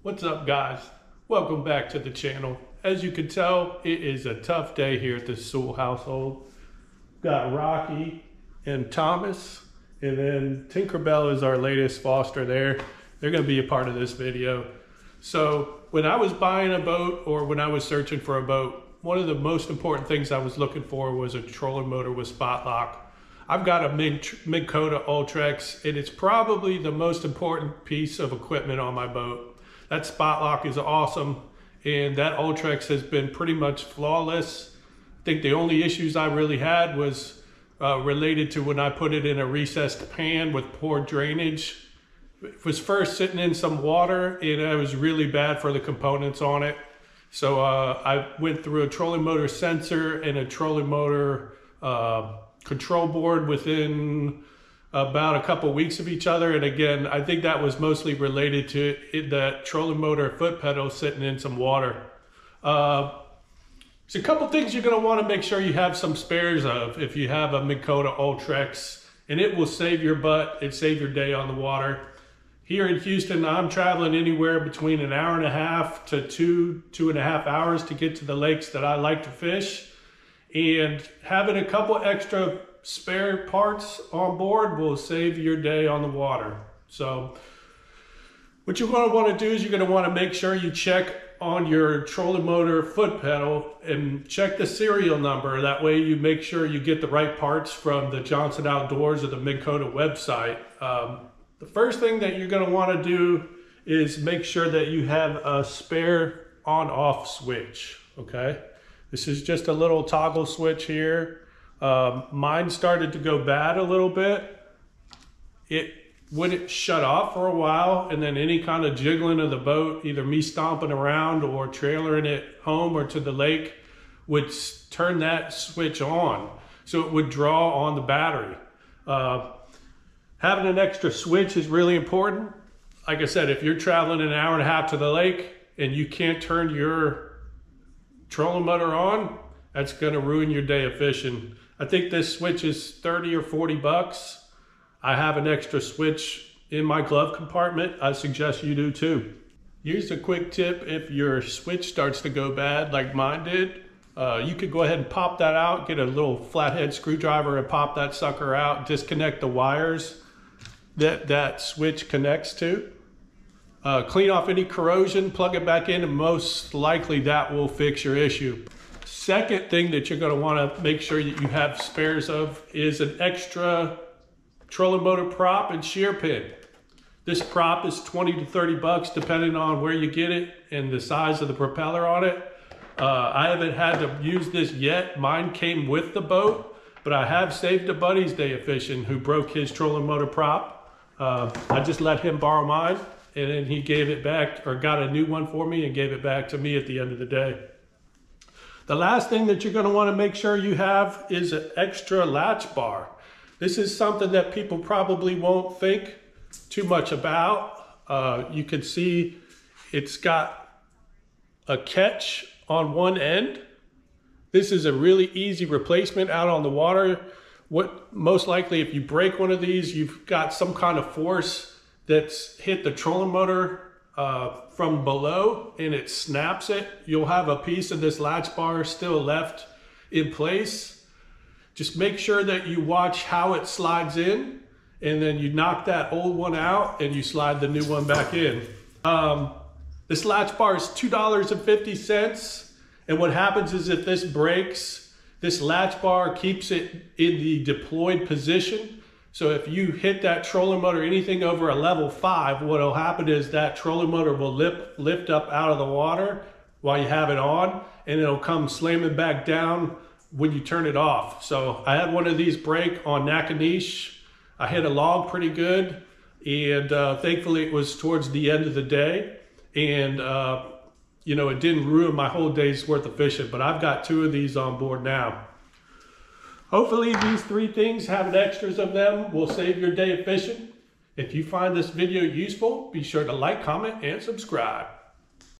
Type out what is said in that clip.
What's up, guys? Welcome back to the channel. As you can tell, it is a tough day here at the Sewell household. Got Rocky and Thomas, and then Tinkerbell is our latest foster there. They're going to be a part of this video. So when I was buying a boat or when I was searching for a boat, one of the most important things I was looking for was a trolling motor with spot lock. I've got a Minn Kota Ultrex, and it's probably the most important piece of equipment on my boat. That spot lock is awesome, and that Ultrex has been pretty much flawless. I think the only issues I really had was related to when I put it in a recessed pan with poor drainage. It was first sitting in some water, and it was really bad for the components on it. So I went through a trolling motor sensor and a trolling motor control board within about a couple weeks of each other. And again, I think that was mostly related to that trolling motor foot pedal sitting in some water. There's a couple things you're going to want to make sure you have some spares of if you have a Minn Kota Ultrex, and it will save your butt and save your day on the water. Here in Houston, I'm traveling anywhere between an hour and a half to 2.5 hours to get to the lakes that I like to fish. And having a couple extra spare parts on board will save your day on the water. So what you're going to want to do is you're going to want to make sure you check on your trolling motor foot pedal and check the serial number. That way you make sure you get the right parts from the Johnson Outdoors or the Minn Kota website. The first thing that you're going to want to do is make sure that you have a spare on-off switch, okay? This is just a little toggle switch here. Mine started to go bad a little bit. It wouldn't shut off for a while, and then any kind of jiggling of the boat, either me stomping around or trailering it home or to the lake, would turn that switch on. So it would draw on the battery. Having an extra switch is really important. Like I said, if you're traveling an hour and a half to the lake and you can't turn your trolling motor on, that's gonna ruin your day of fishing. I think this switch is 30 or 40 bucks. I have an extra switch in my glove compartment. I suggest you do too. Here's a quick tip. If your switch starts to go bad like mine did, you could go ahead and pop that out, get a little flathead screwdriver and pop that sucker out, disconnect the wires that switch connects to. Clean off any corrosion, plug it back in, and most likely that will fix your issue. Second thing that you're going to want to make sure that you have spares of is an extra trolling motor prop and shear pin. This prop is 20 to 30 bucks depending on where you get it and the size of the propeller on it. I haven't had to use this yet. Mine came with the boat, but I have saved a buddy's day of fishing who broke his trolling motor prop. I just let him borrow mine, and then he gave it back, or got a new one for me and gave it back to me at the end of the day. The last thing that you're going to want to make sure you have is an extra latch bar. This is something that people probably won't think too much about. You can see it's got a catch on one end. This is a really easy replacement out on the water. Most likely if you break one of these, you've got some kind of force that's hit the trolling motor from below and it snaps it. You'll have a piece of this latch bar still left in place. Just make sure that you watch how it slides in, and then you knock that old one out and you slide the new one back in. This latch bar is $2.50, and what happens is if this breaks, this latch bar keeps it in the deployed position. So if you hit that trolling motor anything over a level 5, what will happen is that trolling motor will lift up out of the water while you have it on, and it'll come slamming back down when you turn it off. So I had one of these break on Nakanish. I hit a log pretty good, and thankfully it was towards the end of the day, and you know, it didn't ruin my whole day's worth of fishing, but I've got 2 of these on board now. Hopefully these 3 things, having extras of them, will save your day of fishing. If you find this video useful, be sure to like, comment, and subscribe.